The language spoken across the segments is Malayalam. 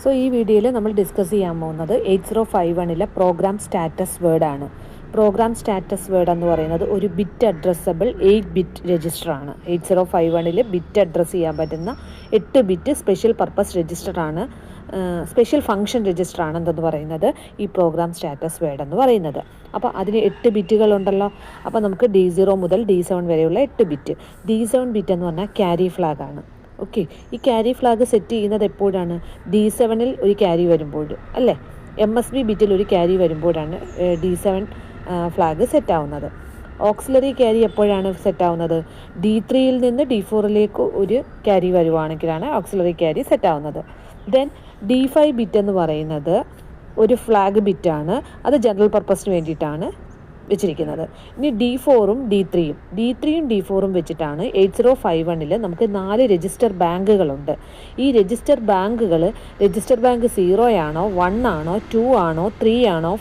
സോ ഈ വീഡിയോയിൽ നമ്മൾ ഡിസ്കസ് ചെയ്യാൻ പോകുന്നത് 8051 പ്രോഗ്രാം സ്റ്റാറ്റസ് വേർഡാണ്. പ്രോഗ്രാം സ്റ്റാറ്റസ് വേർഡ് എന്ന് പറയുന്നത് ഒരു ബിറ്റ് അഡ്രസ്സബിൾ 8 ബിറ്റ് രജിസ്റ്ററാണ്. 8051 ബിറ്റ് അഡ്രസ്സ് ചെയ്യാൻ പറ്റുന്ന 8 ബിറ്റ് സ്പെഷ്യൽ പർപ്പസ് രജിസ്റ്ററാണ്, സ്പെഷ്യൽ ഫംഗ്ഷൻ രജിസ്റ്ററാണ് എന്തെന്ന് പറയുന്നത് ഈ പ്രോഗ്രാം സ്റ്റാറ്റസ് വേർഡ് എന്ന് പറയുന്നത്. അപ്പോൾ അതിന് 8 ബിറ്റുകളുണ്ടല്ലോ. അപ്പോൾ നമുക്ക് D0 മുതൽ D7 വരെയുള്ള 8 ബിറ്റ്. D7 ബിറ്റ് എന്ന് പറഞ്ഞാൽ ക്യാരി ഫ്ലാഗാണ്. ഓക്കെ, ഈ ക്യാരി ഫ്ലാഗ് സെറ്റ് ചെയ്യുന്നത് എപ്പോഴാണ്? D7 ഒരു ക്യാരി വരുമ്പോൾ അല്ലേ, MSB ബിറ്റിൽ ഒരു ക്യാരി വരുമ്പോഴാണ് D7 ഫ്ലാഗ് സെറ്റ് ആവുന്നത്. ഓക്സിലറി ക്യാരി എപ്പോഴാണ് സെറ്റ് ആവുന്നത്? D3 നിന്ന് D4 ഒരു ക്യാരി വരുവാണെങ്കിലാണ് ഓക്സിലറി ക്യാരി സെറ്റ് ആവുന്നത്. ദെൻ D5 ബിറ്റ് എന്ന് പറയുന്നത് ഒരു ഫ്ലാഗ് ബിറ്റാണ്, അത് ജനറൽ പർപ്പസിന് വേണ്ടിയിട്ടാണ് വെച്ചിരിക്കുന്നത്. ഇനി D4ഉം D3യും വെച്ചിട്ടാണ് 8051 നമുക്ക് 4 രജിസ്റ്റർ ബാങ്കുകളുണ്ട്. ഈ രജിസ്റ്റർ ബാങ്കുകൾ രജിസ്റ്റർ ബാങ്ക് 0 ആണോ 1 ആണോ 2 ആണോ 3 ആണോ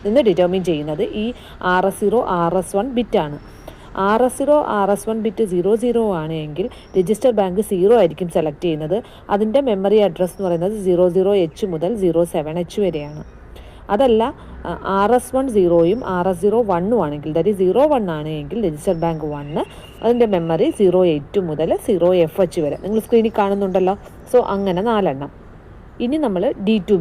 എന്ന് ഡിറ്റർമിൻ ചെയ്യുന്നത് ഈ RS0 RS1 ബിറ്റാണ്. RS0 RS1 bit 00 ആണെങ്കിൽ രജിസ്റ്റർ ബാങ്ക് 0 ആയിരിക്കും സെലക്ട് ചെയ്യുന്നത്. അതിൻ്റെ മെമ്മറി അഡ്രസ്സ് എന്ന് പറയുന്നത് 00H മുതൽ 07H വരെയാണ്. അതല്ല RS1 0യും RS0 1 ആണെങ്കിൽ, ദാറ്റ് 01 ആണെങ്കിൽ രജിസ്റ്റർ ബാങ്ക് 1, അതിൻ്റെ മെമ്മറി 08 മുതൽ 0FH വരെ നിങ്ങൾ സ്ക്രീനിൽ കാണുന്നുണ്ടല്ലോ. സോ അങ്ങനെ 4 എണ്ണം. ഇനി നമ്മൾ D2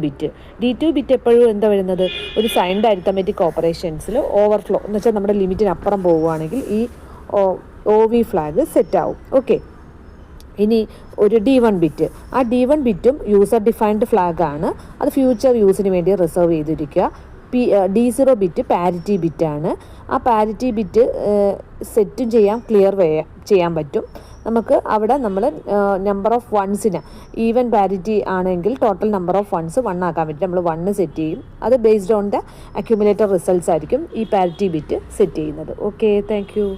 ബിറ്റ് എപ്പോഴും എന്താ വരുന്നത്? ഒരു സൈൻഡ് അരിത്തമെറ്റിക് ഓപ്പറേഷൻസിൽ ഓവർഫ്ലോ എന്ന് വെച്ചാൽ നമ്മുടെ ലിമിറ്റിനപ്പുറം പോവുകയാണെങ്കിൽ ഈ OV ഫ്ലാഗ് സെറ്റ് ആവും. ഓക്കെ, ഇനി ഒരു D1 ബിറ്റ്. ആ D1 ബിറ്റും യൂസർ ഡിഫൈൻഡ് ഫ്ലാഗാണ്, അത് ഫ്യൂച്ചർ യൂസിന് വേണ്ടി റിസർവ് ചെയ്തിരിക്കുക. D0 bit parity ബിറ്റാണ്. ആ പാരിറ്റി ബിറ്റ് സെറ്റും ചെയ്യാം, ക്ലിയർ ചെയ്യാൻ പറ്റും നമുക്ക്. അവിടെ നമ്മൾ നമ്പർ ഓഫ് വൺസിന് ഈവൻ പാരിറ്റി ആണെങ്കിൽ ടോട്ടൽ നമ്പർ ഓഫ് വൺസ് 1 ആക്കാൻ വേണ്ടി നമ്മൾ 1 സെറ്റ് ചെയ്യും. അത് based on the accumulator results ആയിരിക്കും ഈ പാരിറ്റി ബിറ്റ് സെറ്റ് ചെയ്യുന്നത്. Okay, thank you.